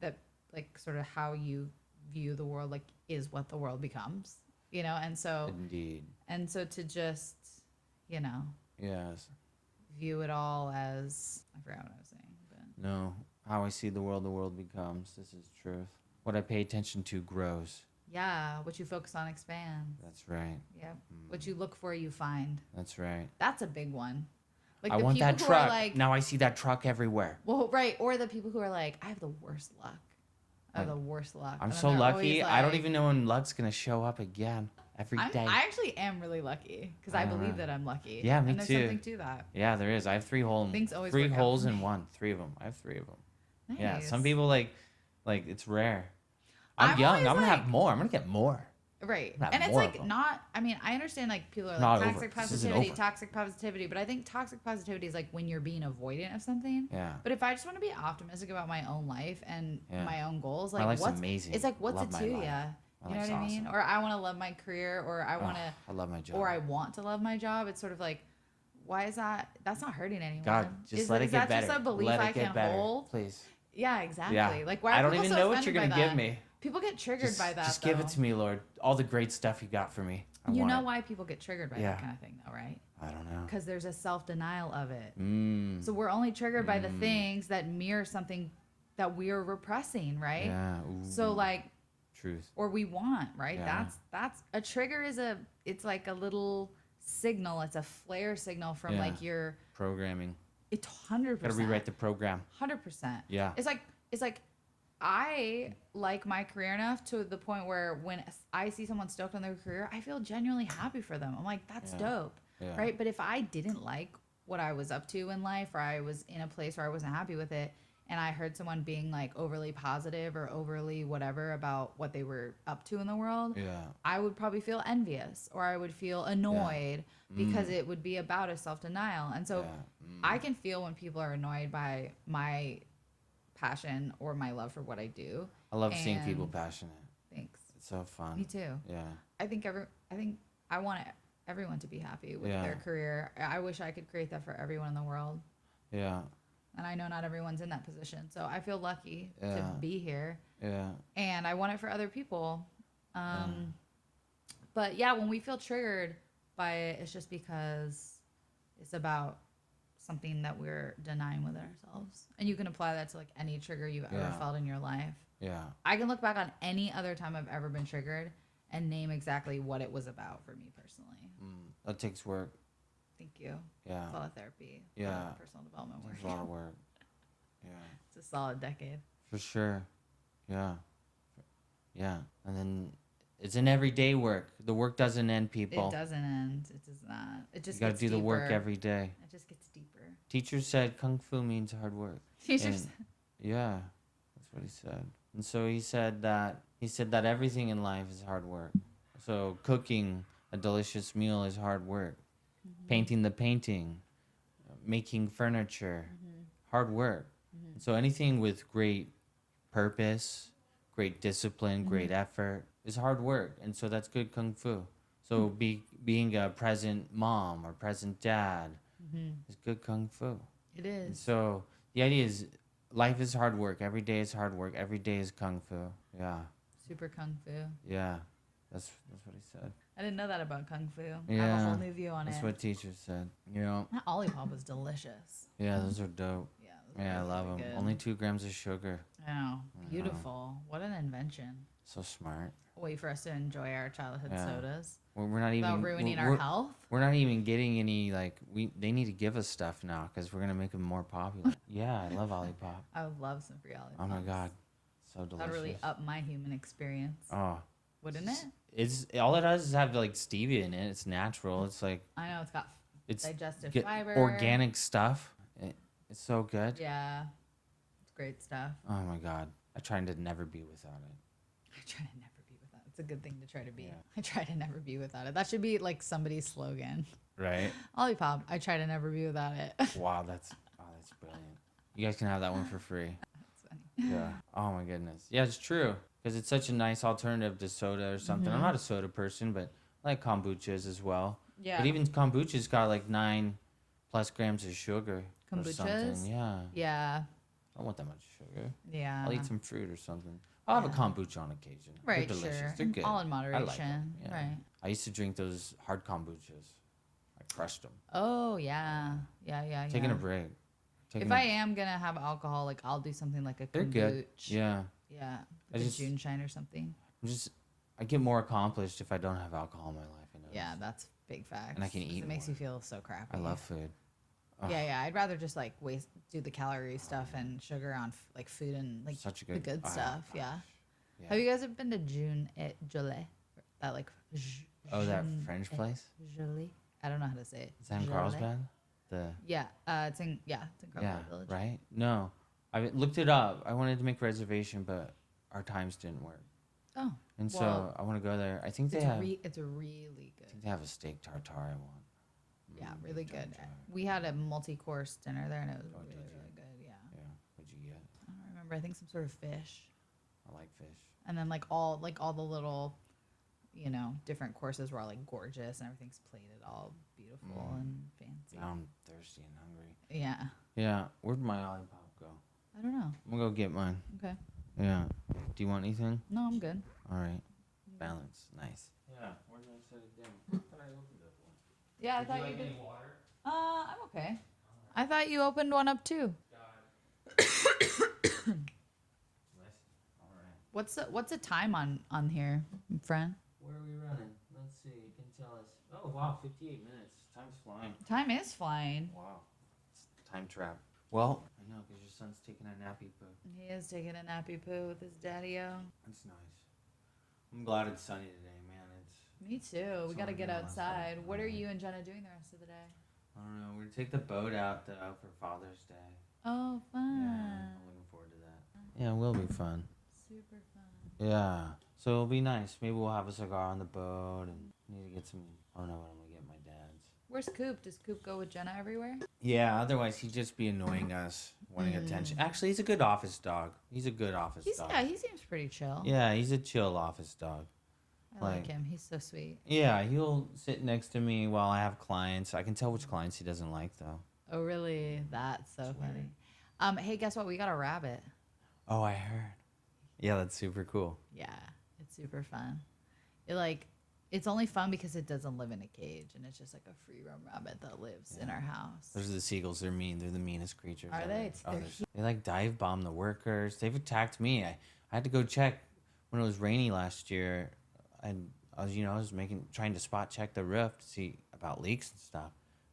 that like sort of how you view the world, like is what the world becomes, you know? And so, Indeed. And so to just, you know, Yes. view it all as, I forgot what I was saying, but No. How I see the world becomes. This is truth. What I pay attention to grows. yeah, what you focus on expands. That's right. Yep. What you look for, you find. That's right. That's a big one. Like I the want people that who truck. are like, Now I see that truck everywhere. well, right. Or the people who are like, I have the worst luck. I have the worst luck. I'm And then so they're lucky. always I don't like- even know when luck's going to show up again every day. I actually am really lucky because I believe that I'm lucky. Yeah, me and there's too. something to that. Yeah, there is. I have three Things always three work out holes for in me. one. 3 of them. I have 3 of them. Nice. Yeah, some people like it's rare. I'm I'm young. always I'm going to like- have more. I'm going to get more. Right. Have And it's more of like them. not, I mean, I understand like people are Not like over. toxic This isn't positivity, but I think toxic positivity is like when you're being avoidant of something. Yeah. But if I just want to be optimistic about my own life and Yeah. my own goals, My like life's what's amazing. It's like what's Love it my to life. ya? My You know life's what I mean? awesome. Or I want to love my career, or I want to, I love my job. or I want to love my job. It's sort of like, why is that? That's not hurting anyone. God, just let it is get that better. just a belief let it I get can better, hold? please. Yeah, exactly. Yeah. Like why are I don't people even so know what you're offended gonna by give that? me. People get triggered by that. Just give it though. to me, Lord. All the great stuff you got for me. I You want know it. why people get triggered by Yeah. that kind of thing, though, right? I don't know. Because there's a self-denial of it. Mm. So we're only triggered by the things that mirror something that we're repressing, right? Yeah. So ooh, like, truth. or we want, right? Yeah. That's a trigger it's like a little signal. It's a flare signal from Yeah. like your, Programming. it's 100%. Gotta rewrite the program. 100%. Yeah. It's like I like my career enough to the point where when I see someone stoked on their career, I feel genuinely happy for them. I'm like, that's dope. Yeah. Right? But if I didn't like what I was up to in life, or I was in a place where I wasn't happy with it, and I heard someone being like overly positive or overly whatever about what they were up to in the world, Yeah. I would probably feel envious, or I would feel annoyed because it would be about a self-denial. And so I can feel when people are annoyed by my passion or my love for what I do. I love seeing people And- passionate. Thanks. It's so fun. Me too. Yeah. I think I want everyone to be happy with Yeah. their career. I wish I could create that for everyone in the world. Yeah. And I know not everyone's in that position. So I feel lucky Yeah. to be here. Yeah. And I want it for other people. But yeah, when we feel triggered by it, it's just because it's about something that we're denying within ourselves. And you can apply that to like any trigger you've ever Yeah. felt in your life. Yeah. I can look back on any other time I've ever been triggered and name exactly what it was about for me personally. That takes work. Thank you. Yeah. It's a lot of therapy. A lot Yeah. of personal development work. There's a lot of work. Yeah. It's a solid decade. For sure. Yeah. Yeah. And then it's an everyday work. The work doesn't end, people. It doesn't end. It does not. It You just gotta gets do the work deeper. every day. It just gets deeper. Teacher said Kung Fu means hard work. Teachers. And- yeah. That's what he said. And so he said that everything in life is hard work. So cooking a delicious meal is hard work. Painting the painting, making furniture, hard work. So anything with great purpose, great discipline, great effort is hard work. And so that's good Kung Fu. So being a present mom or present dad is good Kung Fu. It And is. so the idea is life is hard work. Every day is hard work. Every day is Kung Fu. Yeah. Super kung fu. Yeah. That's what he said. I didn't know that about Kung Fu. I have a Yeah, whole new view on that's it. what teacher said. You know, That Olipop was delicious. yeah, those are dope. Yeah, those Yeah, I were love really them. good. Only 2 grams of sugar. Oh, beautiful. What an invention. So smart. A way for us to enjoy our childhood Yeah. sodas We're not without even ruining we're, our health. We're not even getting any like they need to give us stuff now because we're gonna make them more popular. Yeah, I love Olipop. I would love some free Olipops. Oh my god, so delicious. That'd really up my human experience. Oh, Wouldn't it? it's all it does is have like stevia in it. It's natural. It's like I know it's got it's digestive get fiber. organic stuff. It's so good. Yeah. It's great stuff. Oh my god, I try to never be without it. I try to never be without it. It's a good thing to try to be. Yeah. I try to never be without it. That should be like somebody's slogan. Right. Olipop, I try to never be without it. Wow, that's brilliant. You guys can have that one for free. That's funny. Yeah. Oh my goodness. Yeah, it's true because it's such a nice alternative to soda or something. I'm not a soda person, but I like kombuchas as well. Yeah. But even kombucha's got like 9+ grams of sugar or something. Kombuchas? Yeah. Yeah. I don't want that much sugar. Yeah. I'll eat some fruit or something. I'll have a kombucha on occasion. Right, They're delicious. sure. They're good. All in I moderation. like them. Yeah. Right. I used to drink those hard kombuchas. I crushed them. Oh, yeah. Yeah. Taking a break. If I am going to have alcohol, like I'll do something like a They're kombucha. good. Yeah. Yeah. I Like a just- Juneshine or something. I get more accomplished if I don't have alcohol in my life. I know. Yeah, that's big facts. And I can 'cause eat It makes more. you feel so crappy. I love food. Ugh. Yeah. I'd rather just like do the calorie stuff and sugar on like food and like Such a the good good stuff. Yeah. Yeah. Have you guys ever been to June et Gelée? That like. Oh, that June French et place? Gelée? I don't know how to say it. Is that in Gelée? Carlsbad? Yeah. It's in Carlsbad Yeah, Village. right? No. I looked it up. I wanted to make a reservation, but our times didn't work. Oh. And so Well, I want to go there. I think they It's have it's really I good. think they have a steak tartare I want. Yeah, really good. tartare. We had a multi-course dinner there, and it was Oh, really, did you? really good. Yeah. Yeah. What'd you get? I don't remember. I think some sort of fish, I like fish. and then like all the little, different courses were all like gorgeous, and everything's plated all beautiful and fancy. Now I'm thirsty and hungry. Yeah. Yeah. Where'd my Olipop go? I don't know. I'm gonna go get mine. Okay. Yeah. Do you want anything? No, I'm good. All right. Balance. Nice. Yeah. Where did I set it down? I thought I opened up one. Yeah, I Would thought you you like did. any water? I'm okay. I thought you opened one up too. All right. What's the time on here, friend? Where are we running? Let's see. You can tell us. Oh wow, 58 minutes. Time's flying. Time is flying. Wow. It's time trap. Well, I know because your son's taking a nappy poo. He is taking a nappy poo with his daddy-o. That's nice. I'm glad it's sunny today, man. Me too. We It's got to only get been last outside. week. What are you and Jenna doing the rest of the day? I don't know. We're gonna take the boat out though for Father's Day. Oh, Yeah, fun. I'm looking forward to that. Yeah, it will be fun. Super fun. Yeah. So it'll be nice. Maybe we'll have a cigar on the boat and need to get some. I don't know what I'm gonna get my dad's. Where's Coop? Does Coop go with Jenna everywhere? Yeah. Otherwise, he'd just be annoying us, wanting attention. Actually, he's a good office dog. He's a good office dog. Yeah, he seems pretty chill. Yeah, he's a chill office dog. I like like- him. He's so sweet. Yeah, he'll sit next to me while I have clients. I can tell which clients he doesn't like though. Oh, really? That's so It's funny. Hey, guess what? We got a rabbit. Oh, I heard. Yeah, that's super cool. Yeah, it's super fun. It's only fun because it doesn't live in a cage, and it's just like a free roam rabbit that lives in our house. Those are the seagulls. They're mean. They're the meanest creatures. Are ever. they? Oh, They're they like dive bomb the workers. They've attacked me. I had to go check when it was rainy last year. I was trying to spot check the roof to see about leaks and stuff.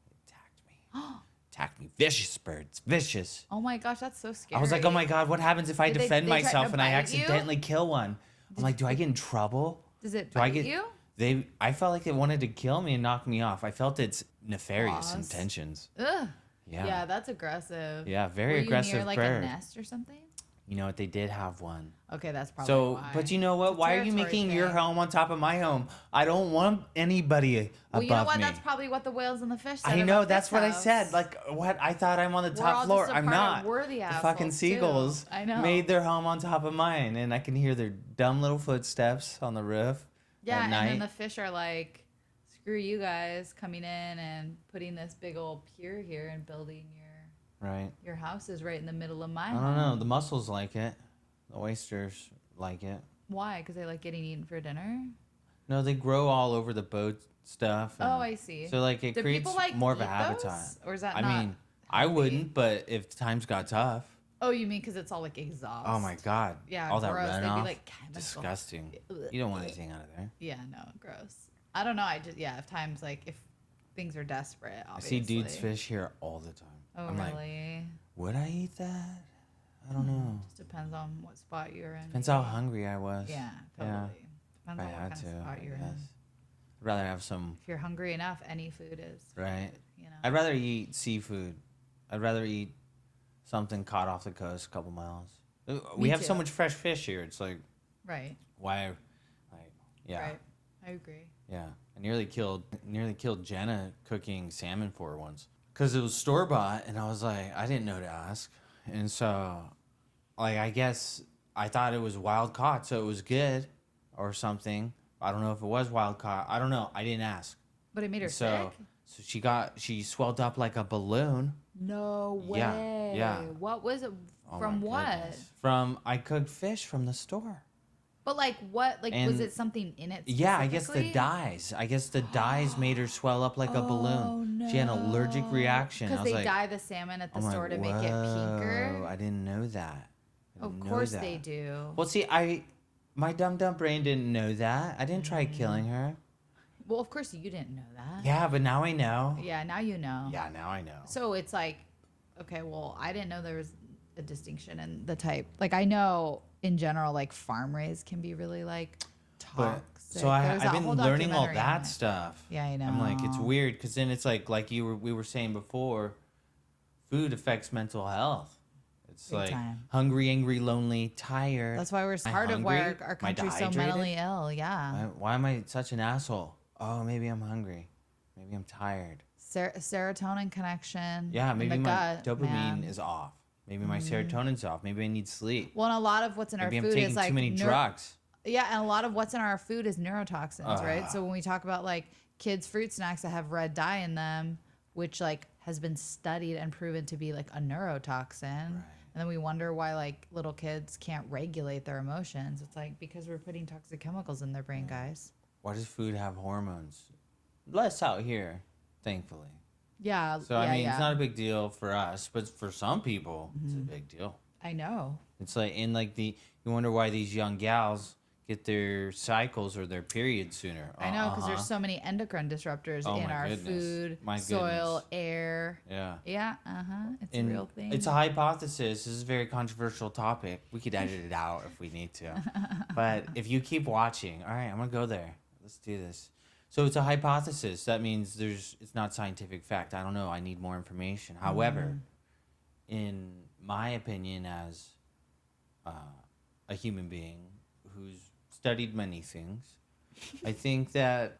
They attacked me. Attacked me. Vicious birds. Vicious. Oh my gosh, that's so scary. I was like, oh my God, what happens if I Did defend they try myself to and I bite you? accidentally kill one? I'm like, do I get in trouble? Does it Do I bite get you? I felt like they wanted to kill me and knock me off. I felt its nefarious Claws. intentions. Ugh. Yeah. Yeah, that's aggressive. Yeah, very Were aggressive you near like bird. a nest or something? You know what? They did have one. Okay, that's probably So, why. but you know what? It's a Why are you territory making your thing. home on top of my home? I don't want anybody above Well, you know what? me. That's probably what the whales and the fish said. I know. about That's this what I house. said. Like, what? I thought I'm on the We're top all floor. just a I'm part of not. we're the The assholes, fucking too. seagulls I know. made their home on top of mine, and I can hear their dumb little footsteps on the roof. Yeah, at and night. then the fish are like, screw you guys coming in and putting this big old pier here and building Right. your houses right in the middle of my I don't home. know. The mussels like it. The oysters like it. Why? Because they like getting eaten for dinner? No, they grow all over the boat stuff. Oh, I see. So like it Do creates people like more of a eat habitat. those? Or is that I not mean, I healthy? wouldn't, but if times got tough, Oh, you mean because it's all like exhaust? oh my god, Yeah, all that gross. They'd be runoff, like chemical. disgusting. You don't want anything out of there. Yeah, no, gross. I don't know. I just if times like if things are desperate, obviously. I see dudes fish here all the time. Oh, I'm like, really? would I eat that? I don't know. Just depends on what spot you're in. Depends how hungry I was. Yeah, totally. Yeah. Depends If I on what had kind to, of spot you're I in. guess. I'd rather have some. If you're hungry enough, any food is. Right. You know. I'd rather eat seafood. I'd rather eat something caught off the coast a couple miles. We Me have so too. much fresh fish here. It's like, Right. why? Like, yeah. Right. I agree. Yeah, I nearly killed Jenna cooking salmon for her once because it was store bought, and I was like, I didn't know to ask, and so, like, I guess I thought it was wild caught, so it was good, or something. I don't know if it was wild caught. I don't know. I didn't ask. But it made her So, sick? so she swelled up like a balloon. No way. Yeah, yeah. What was it? Oh From my what? goodness. From I cooked fish from the store. But like what? Like was And- it something in it? Yeah, I guess the specifically? dyes. I guess the dyes made her swell up like a balloon. Oh, She had an allergic no. reaction. I Because was they like, dye the salmon at the I'm like, store to make it "Whoa, pinker. I didn't know that. I Of didn't know course that." they do. Well, see, my dumb brain didn't know that. I didn't try killing her. Well, of course you didn't know that. Yeah, but now I know. Yeah, now you know. Yeah, now I know. So it's like, okay, well, I didn't know there was a distinction in the type. Like I know in general, like farm raised can be really like But toxic. so There's I've a been whole learning all documentary on that it. stuff. Yeah, I know. I'm like, it's weird because then it's like we were saying before, food affects mental health. It's Big like time. hungry, angry, lonely, tired. That's why we're Am I part of why hungry? our Am I country's so dehydrated? mentally ill. Yeah. Why am I such an asshole? Oh, maybe I'm hungry. Maybe I'm tired. Serotonin connection. Yeah, in maybe the my gut, dopamine man. is off. Maybe my serotonin's off. Maybe I need sleep. Well, and a lot of what's in Maybe our I'm food taking is like too many drugs. Yeah, and a lot of what's in our food is neurotoxins, right? Ah. So when we talk about like kids' fruit snacks that have red dye in them, which like has been studied and proven to be like a neurotoxin, and then we wonder why like little kids can't regulate their emotions. It's like because we're putting toxic chemicals in their brain, guys. Why does food have hormones? Less out here, thankfully. Yeah. So I mean, it's not a big deal for us, but for some people, it's a big deal. I know. It's like you wonder why these young gals get their cycles or their periods sooner. I know because there's so many endocrine disruptors Oh, in my our goodness. food, My soil, goodness. air. Yeah. Yeah. It's a And real thing. it's a hypothesis. This is a very controversial topic. We could edit it out if we need to. But if you keep watching, all right, I'm going to go there. Let's do this. So it's a hypothesis. That means it's not scientific fact. I don't know. I need more information. However, in my opinion as a human being who's studied many things, I think that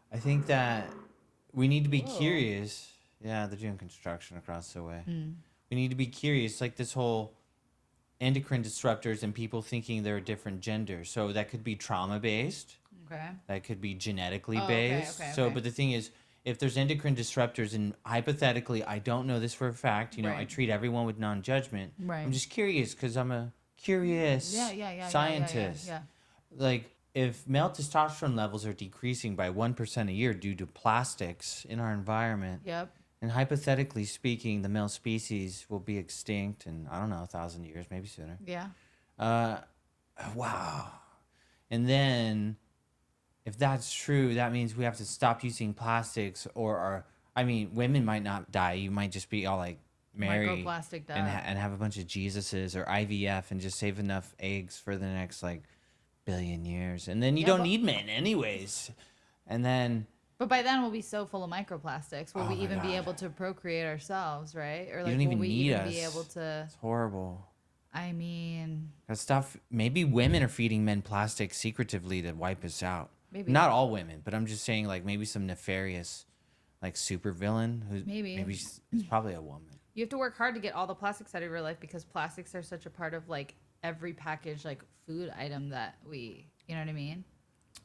we need to be curious. Yeah, they're doing construction across the way. We need to be curious, like this whole endocrine disruptors and people thinking they're a different gender. So that could be trauma based. Okay. That could be genetically Oh, okay, based. okay, So, okay. but the thing is, if there's endocrine disruptors, and hypothetically, I don't know this for a fact. I Right. treat everyone with non-judgment. Right. I'm just curious because I'm a curious scientist. Yeah. Like, if male testosterone levels are decreasing by 1% a year due to plastics in our environment, Yep. and hypothetically speaking, the male species will be extinct in, I don't know, 1,000 years, maybe sooner. Yeah. Wow. And then, if that's true, that means we have to stop using plastics, women might not die. You might just be all like marry Microplastic and, diet. and have a bunch of Jesuses or IVF and just save enough eggs for the next like billion years. And then you Yeah, don't but- need men anyways. And then, But by then we'll be so full of microplastics. Will Oh we my even be God. able to procreate ourselves, right? Or You like don't will even we need even be us. able to it's horrible. I mean That stuff, maybe women are feeding men plastic secretively to wipe us out. Maybe. Not all women, but I'm just saying like maybe some nefarious like super villain who's Maybe. it's probably a woman. you have to work hard to get all the plastics out of your life because plastics are such a part of like every packaged like food item that we you know what I mean?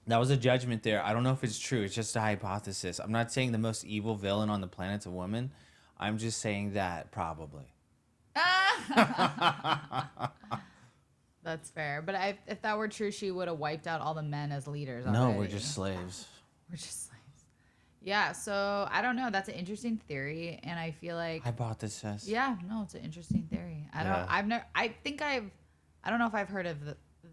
That was a judgment there. I don't know if it's true. It's just a hypothesis. I'm not saying the most evil villain on the planet's a woman. I'm just saying that probably. That's fair. But if that were true, she would have wiped out all the men as leaders No, we're already. just slaves. We're just slaves. Yeah. So I don't know. That's an interesting theory, and I feel like I bought this, sis. yeah, no, it's an interesting theory. I don't. Yeah. I've never. I think I've. I don't know if I've heard of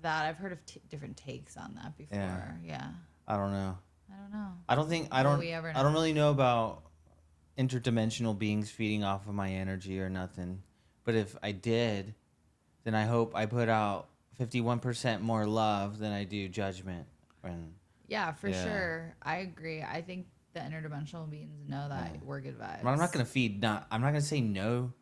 that. I've heard of different takes on that before. Yeah. I don't know. I don't know. I Will we ever don't know? really know about interdimensional beings feeding off of my energy or nothing. But if I did, then I hope I put out 51% more love than I do judgment. And Yeah, for Yeah. sure. I agree. I think the interdimensional beings know that we're good vibes. I'm not gonna feed. I'm not gonna say no,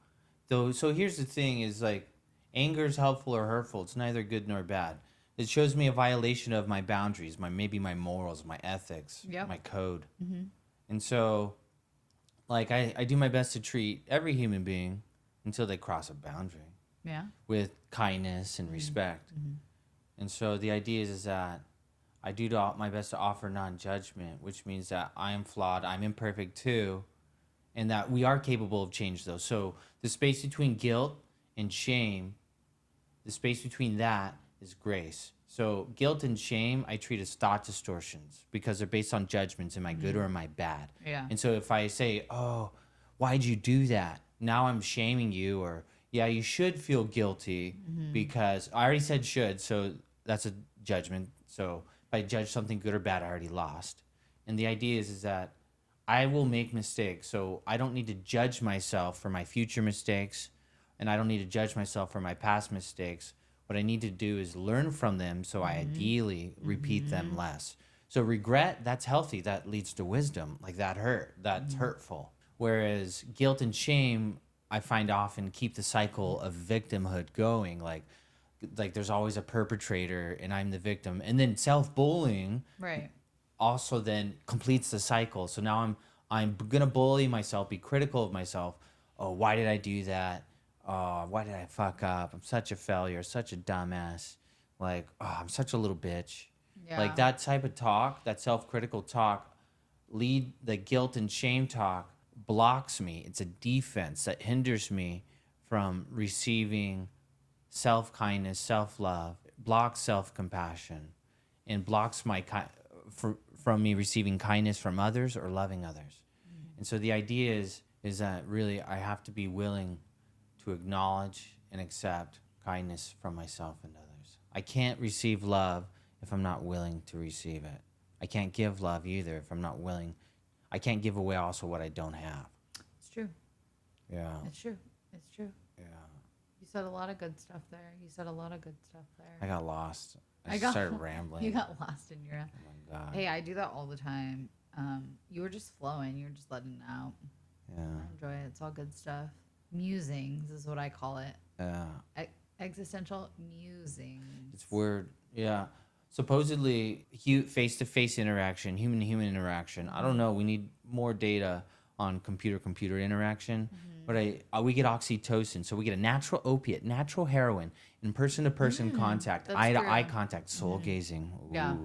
though. So here's the thing: is like anger is helpful or hurtful. It's neither good nor bad. It shows me a violation of my boundaries, maybe my morals, my ethics, Yep. my code. Mm-hmm. And so, like I do my best to treat every human being until they cross a boundary Yeah. with kindness and respect. Mm-hmm. And so the idea is that I do my best to offer non-judgment, which means that I am flawed, I'm imperfect too, and that we are capable of change though. So the space between guilt and shame, the space between that is grace. So guilt and shame I treat as thought distortions because they're based on judgments. Am I good or am I bad? Yeah. And so if I say, oh, why'd you do that? Now I'm shaming you, or yeah, you should feel guilty because I already said should. So that's a judgment. So if I judge something good or bad, I already lost. And the idea is that I will make mistakes. So I don't need to judge myself for my future mistakes. And I don't need to judge myself for my past mistakes. What I need to do is learn from them so I ideally repeat them less. So regret, that's healthy. That leads to wisdom. Like that hurt, that's hurtful. Whereas guilt and shame, I find often keep the cycle of victimhood going. Like there's always a perpetrator and I'm the victim. And then self-bullying Right. also then completes the cycle. So now I'm gonna bully myself, be critical of myself. Oh, why did I do that? Oh, why did I fuck up? I'm such a failure, such a dumbass. Like, oh, I'm such a little bitch. Yeah. Like that type of talk, that self-critical talk, the guilt and shame talk blocks me. It's a defense that hinders me from receiving self-kindness, self-love, blocks self-compassion, and blocks from me receiving kindness from others or loving others. And so the idea is that really I have to be willing to acknowledge and accept kindness from myself and others. I can't receive love if I'm not willing to receive it. I can't give love either if I'm not willing. I can't give away also what I don't have. It's true. Yeah. It's true. It's true. Yeah. You said a lot of good stuff there. I got lost. I got- started rambling. You got lost in your. Oh my God. Hey, I do that all the time. You were just flowing. You were just letting it out. Yeah. I enjoy it. It's all good stuff. Musings is what I call it. Yeah. Existential musings. It's weird. Yeah. Supposedly, face-to-face interaction, human-to-human interaction. I don't know. We need more data on computer-computer interaction. But we get oxytocin, so we get a natural opiate, natural heroin, in person-to-person contact, that's eye-to-eye real. contact, soul gazing. Ooh, Yeah.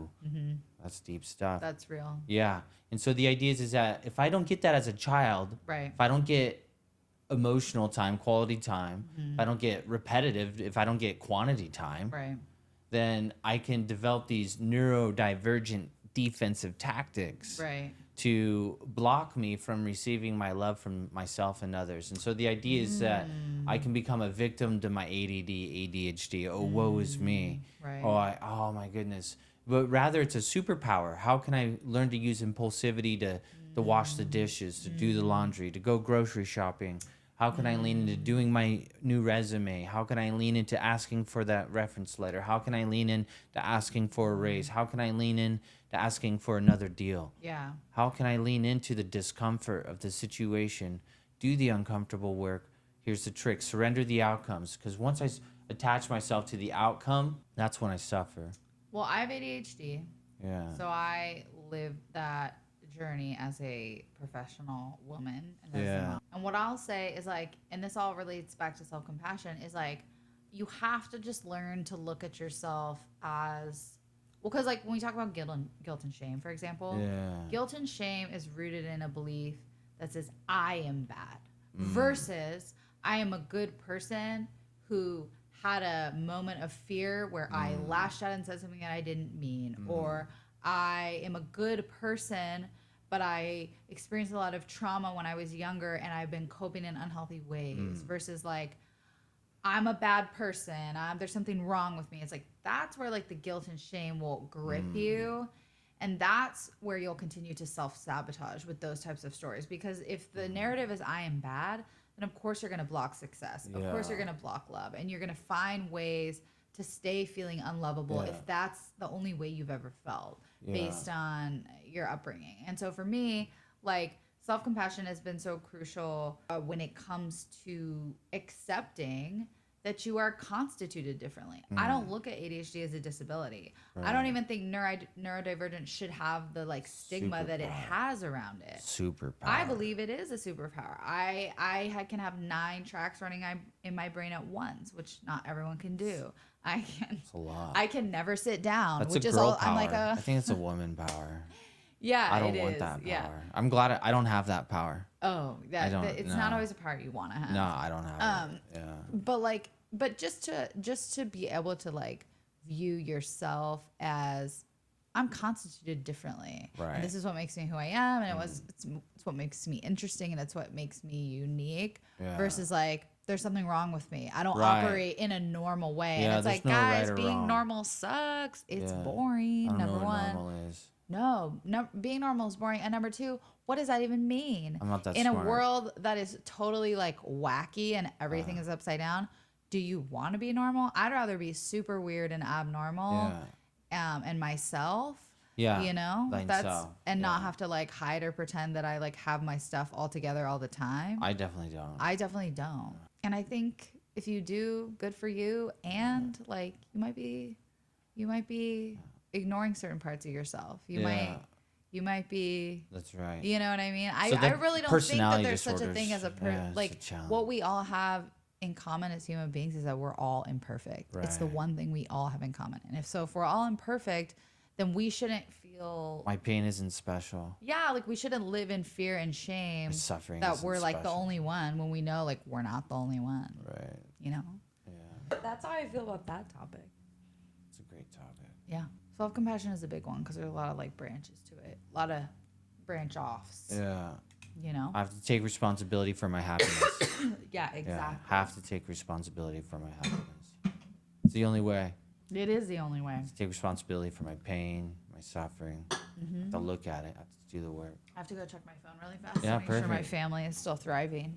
that's deep stuff. That's real. Yeah. And so the idea is that if I don't get that as a child, Right. if I don't get emotional time, quality time, if I don't get repetitive, if I don't get quantity time, Right. then I can develop these neurodivergent defensive tactics Right. to block me from receiving my love from myself and others. And so the idea is that I can become a victim to my ADD, ADHD. Oh, woe is me. Right. Oh my goodness. But rather it's a superpower. How can I learn to use impulsivity to wash the dishes, to do the laundry, to go grocery shopping? How can I lean into doing my new resume? How can I lean into asking for that reference letter? How can I lean into asking for a raise? How can I lean into asking for another deal? Yeah. How can I lean into the discomfort of the situation? Do the uncomfortable work. Here's the trick. Surrender the outcomes. Because once I attach myself to the outcome, that's when I suffer. Well, I have ADHD, Yeah. so I lived that journey as a professional woman. And, as a Yeah. mom. And what I'll say is like, and this all relates back to self-compassion, is like, you have to just learn to look at yourself as, well, because like when we talk about guilt and shame, for example, Yeah. guilt and shame is rooted in a belief that says I am bad versus I am a good person who had a moment of fear where I lashed out and said something that I didn't mean, or I am a good person, but I experienced a lot of trauma when I was younger and I've been coping in unhealthy ways versus like, I'm a bad person. There's something wrong with me. It's like, that's where like the guilt and shame will grip you. And that's where you'll continue to self-sabotage with those types of stories. Because if the narrative is I am bad, then of course you're going to block success. Of course you're going to block love. And you're going to find ways to stay feeling unlovable if that's the only way you've ever felt based on your upbringing. And so for me, like, self-compassion has been so crucial when it comes to accepting that you are constituted differently. I don't look at ADHD as a disability. Right. I don't even think neurodivergent should have the like stigma that it has around it. Superpower. I believe it is a superpower. I can have 9 tracks running in my brain at once, which not everyone can do. It's a lot. I can never sit down. That's which a is girl all power. I'm like I think it's a woman power. Yeah, I don't want that power. Yeah. I'm glad I don't have that power. Oh, it's not always a power you want to have. No, I don't have it. Yeah. But just to be able to like view yourself as I'm constituted differently. Right. And this is what makes me who I am, and it's what makes me interesting, and it's what makes me unique. Yeah. Versus like there's something wrong with me. I don't operate in a normal way. Yeah, and it's like, no guys, right being wrong. Normal sucks. It's boring. I don't Number know what one. Normal is. No, being normal is boring. And number 2, what does that even mean? I'm not that in smart. A world that is totally like wacky and everything is upside down, do you want to be normal? I'd rather be super weird and abnormal and myself. Yeah. You know? That's and not have to like hide or pretend that I like have my stuff all together all the time. I definitely don't. And I think if you do, good for you. And like you might be ignoring certain parts of yourself. You might be. That's right. You know what I mean? I really don't think that there's such a thing as what we all have in common as human beings is that we're all imperfect. Right. It's the one thing we all have in common. And if we're all imperfect, then we shouldn't feel my pain isn't special. Yeah, like we shouldn't live in fear and shame. My suffering that isn't we're like special. the only one when we know like we're not the only one. Right. You know? Yeah. That's how I feel about that topic. It's a great topic. Yeah. Self-compassion is a big one because there's a lot of like branches to it. A lot of branch offs. Yeah. You know? I have to take responsibility for my happiness. Yeah, exactly. Yeah, have to take responsibility for my happiness. It's the only way. It is the only way. To take responsibility for my pain, my suffering. To look at it. I have to do the work. I have to go check my phone really fast. Yeah, to make sure my family is still thriving.